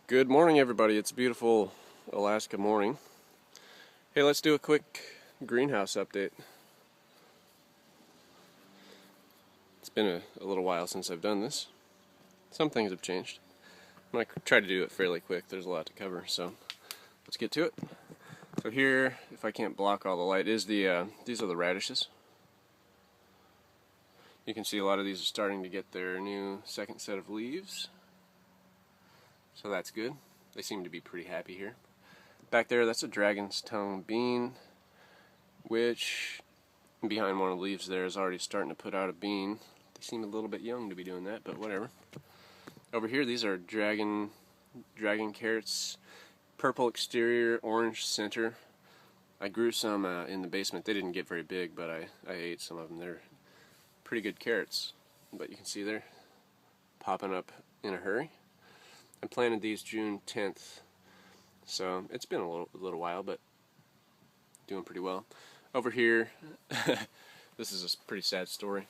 Good morning, everybody. It's a beautiful Alaska morning. Hey, let's do a quick greenhouse update. It's been a little while since I've done this. Some things have changed. I'm going to try to do it fairly quick. There's a lot to cover, so let's get to it. So here, if I can't block all the light, is these are the radishes. You can see a lot of these are starting to get their new second set of leaves. So that's good. They seem to be pretty happy here. Back there, that's a dragon's tongue bean, which behind one of the leaves there is already starting to put out a bean. They seem a little bit young to be doing that, but whatever. Over here, these are dragon carrots, purple exterior, orange center. I grew some in the basement. They didn't get very big, but I ate some of them. They're pretty good carrots, but you can see they're popping up in a hurry. I planted these June 10th, so it's been a little while, but doing pretty well. Over here, this is a pretty sad story.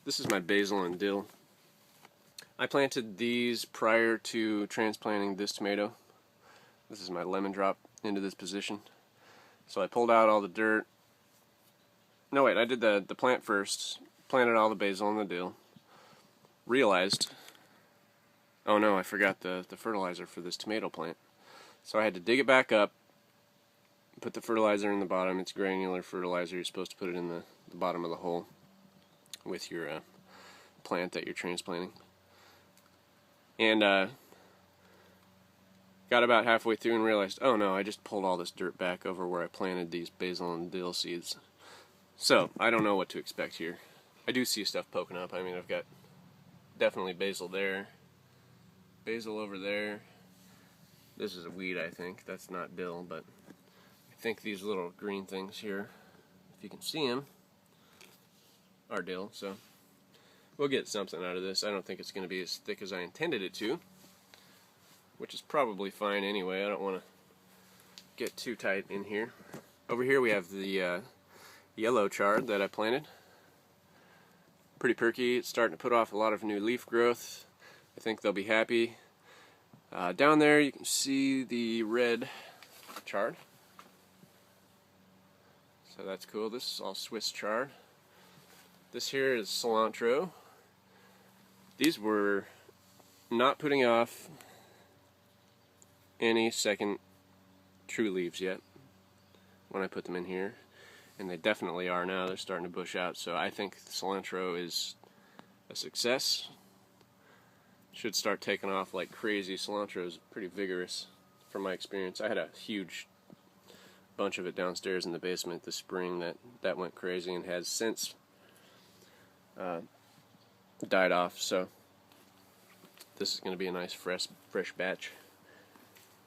This is my basil and dill. I planted these prior to transplanting this tomato. This is my lemon drop into this position. So I pulled out all the dirt. No, wait, I did the plant first, planted all the basil and the dill. Realized, oh no, I forgot the fertilizer for this tomato plant. So I had to dig it back up, put the fertilizer in the bottom. It's granular fertilizer. You're supposed to put it in the bottom of the hole with your plant that you're transplanting. And got about halfway through and realized, oh no, I just pulled all this dirt back over where I planted these basil and dill seeds. So, I don't know what to expect here. I do see stuff poking up. I mean, I've got definitely basil there, basil over there. This is a weed, I think. That's not dill, but I think these little green things here, if you can see them, are dill. So we'll get something out of this. I don't think it's going to be as thick as I intended it to, which is probably fine anyway. I don't want to get too tight in here. Over here we have the yellow chard that I planted. Pretty perky. It's starting to put off a lot of new leaf growth. I think they'll be happy. Down there you can see the red chard. So that's cool. This is all Swiss chard. This here is cilantro. These were not putting off any second true leaves yet when I put them in here. And they definitely are now. They're starting to bush out. So I think cilantro is a success. Should start taking off like crazy. Cilantro is pretty vigorous from my experience. I had a huge bunch of it downstairs in the basement this spring that went crazy and has since died off. So this is going to be a nice fresh batch.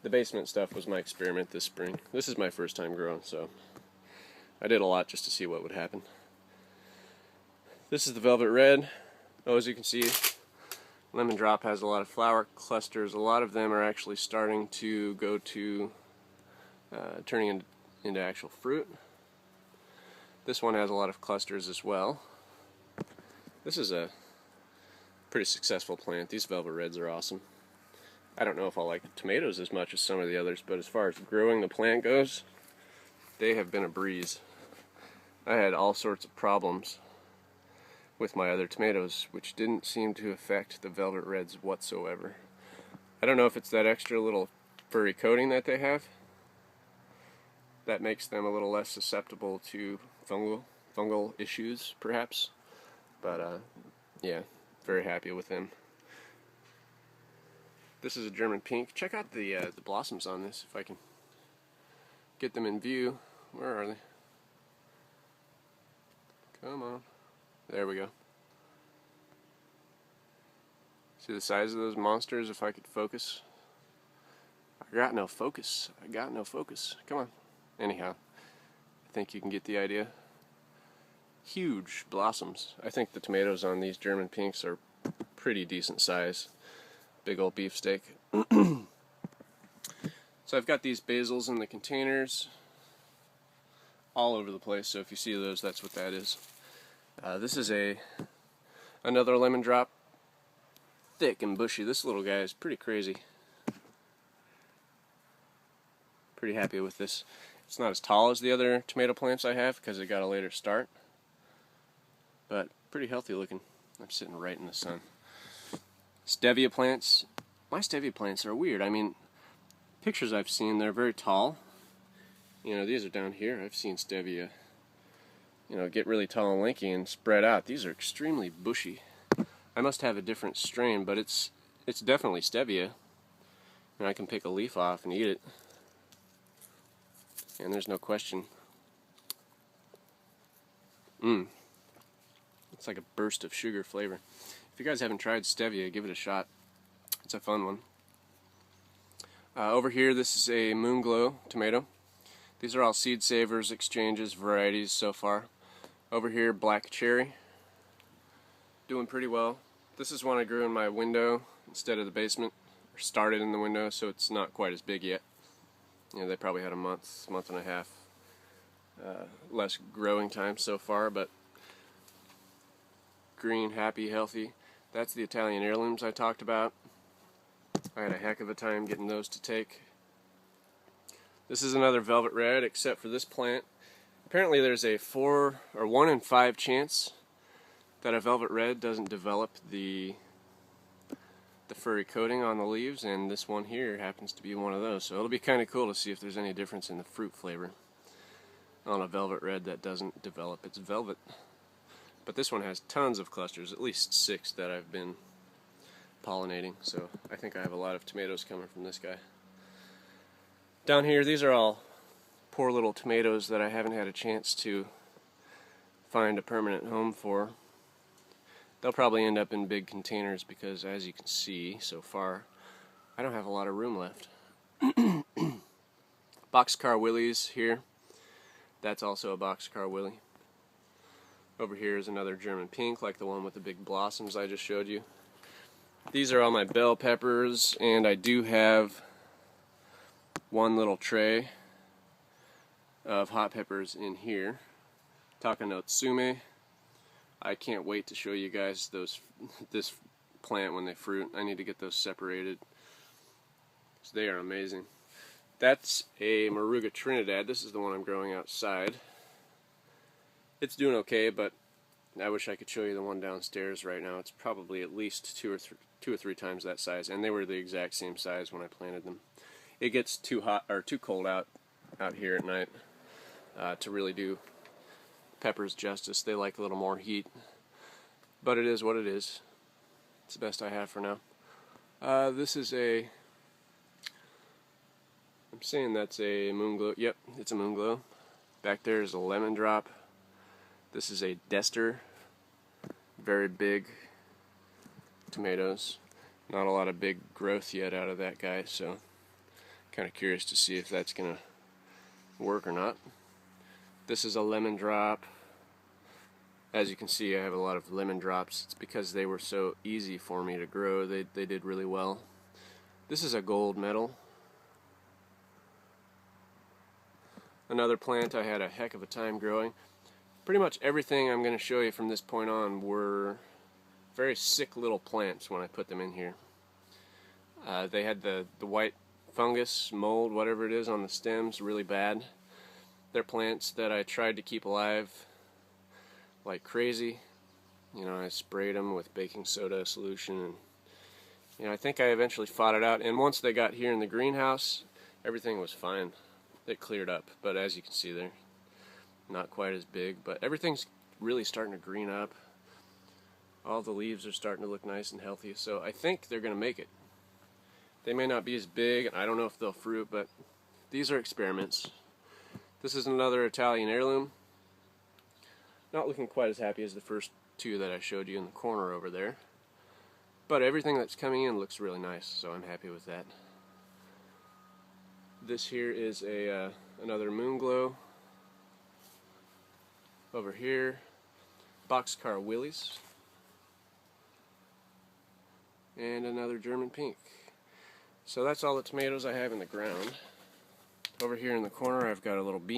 The basement stuff was my experiment this spring. This is my first time growing, so I did a lot just to see what would happen. This is the velvet red. Oh, as you can see, lemon drop has a lot of flower clusters. A lot of them are actually starting to go to turning into actual fruit. This one has a lot of clusters as well. This is a pretty successful plant. These velvet reds are awesome. I don't know if I'll like tomatoes as much as some of the others, but as far as growing the plant goes, they have been a breeze. I had all sorts of problems with my other tomatoes, which didn't seem to affect the velvet reds whatsoever. I don't know if it's that extra little furry coating that they have that makes them a little less susceptible to fungal issues, perhaps. But yeah, very happy with them. This is a German pink. Check out the blossoms on this if I can get them in view. Where are they? Come on. There we go. See the size of those monsters if I could focus? I got no focus. Come on. Anyhow, I think you can get the idea. Huge blossoms. I think the tomatoes on these German pinks are pretty decent size. Big old beefsteak. So I've got these basils in the containers all over the place, so if you see those, that's what that is. This is another lemon drop, thick and bushy. This little guy is pretty crazy. Pretty happy with this. It's not as tall as the other tomato plants I have because it got a later start, but pretty healthy looking. I'm sitting right in the sun. Stevia plants. My stevia plants are weird. I mean, pictures I've seen, they're very tall. You know, these are down here. I've seen stevia, you know, get really tall and lanky and spread out. These are extremely bushy. I must have a different strain, but it's definitely stevia. And I can pick a leaf off and eat it. And there's no question. It's like a burst of sugar flavor. If you guys haven't tried stevia, give it a shot. It's a fun one. Over here, this is a Moonglow tomato. These are all Seed Savers, exchanges, varieties so far. Over here, Black Cherry. Doing pretty well. This is one I grew in my window instead of the basement. Or started in the window, so it's not quite as big yet. You know, they probably had a month and a half less growing time so far, but green, happy, healthy. That's the Italian heirlooms I talked about. I had a heck of a time getting those to take. This is another Velvet Red, except for this plant. Apparently there's a 1 in 5 chance that a Velvet Red doesn't develop the furry coating on the leaves, and this one here happens to be one of those. So it'll be kind of cool to see if there's any difference in the fruit flavor on a Velvet Red that doesn't develop its velvet. But this one has tons of clusters, at least 6 that I've been pollinating, so I think I have a lot of tomatoes coming from this guy. Down here, these are all poor little tomatoes that I haven't had a chance to find a permanent home for. They'll probably end up in big containers because, as you can see so far, I don't have a lot of room left. Boxcar Willies here. That's also a Boxcar Willie. Over here is another German pink, like the one with the big blossoms I just showed you. These are all my bell peppers, and I do have one little tray of hot peppers in here. Takanotsume. I can't wait to show you guys this plant when they fruit. I need to get those separated. So they are amazing. That's a Moruga Trinidad. This is the one I'm growing outside. It's doing okay, but I wish I could show you the one downstairs right now. It's probably at least two or three times that size, and they were the exact same size when I planted them. It gets too hot or too cold out here at night to really do peppers justice. They like a little more heat, but it is what it is. It's the best I have for now. This is I'm saying that's a Moonglow. Yep, it's a Moonglow. Back there is a Lemon Drop. This is a Dester. Very big tomatoes. Not a lot of big growth yet out of that guy, so kind of curious to see if that's gonna work or not. This is a Lemon Drop. As you can see, I have a lot of lemon drops. It's because they were so easy for me to grow. They did really well. This is a Gold Medal. Another plant I had a heck of a time growing. Pretty much everything I'm going to show you from this point on were very sick little plants when I put them in here. They had the white fungus, mold, whatever it is on the stems, really bad. They're plants that I tried to keep alive like crazy. You know, I sprayed them with baking soda solution, and you know, I think I eventually fought it out. And once they got here in the greenhouse, everything was fine. It cleared up, but as you can see, they're not quite as big. But everything's really starting to green up. All the leaves are starting to look nice and healthy, so I think they're going to make it. They may not be as big, and I don't know if they'll fruit, but these are experiments. This is another Italian heirloom. Not looking quite as happy as the first 2 that I showed you in the corner over there. But everything that's coming in looks really nice, so I'm happy with that. This here is another Moonglow. Over here, Boxcar Willies. And another German pink. So that's all the tomatoes I have in the ground. Over here in the corner I've got a little bean.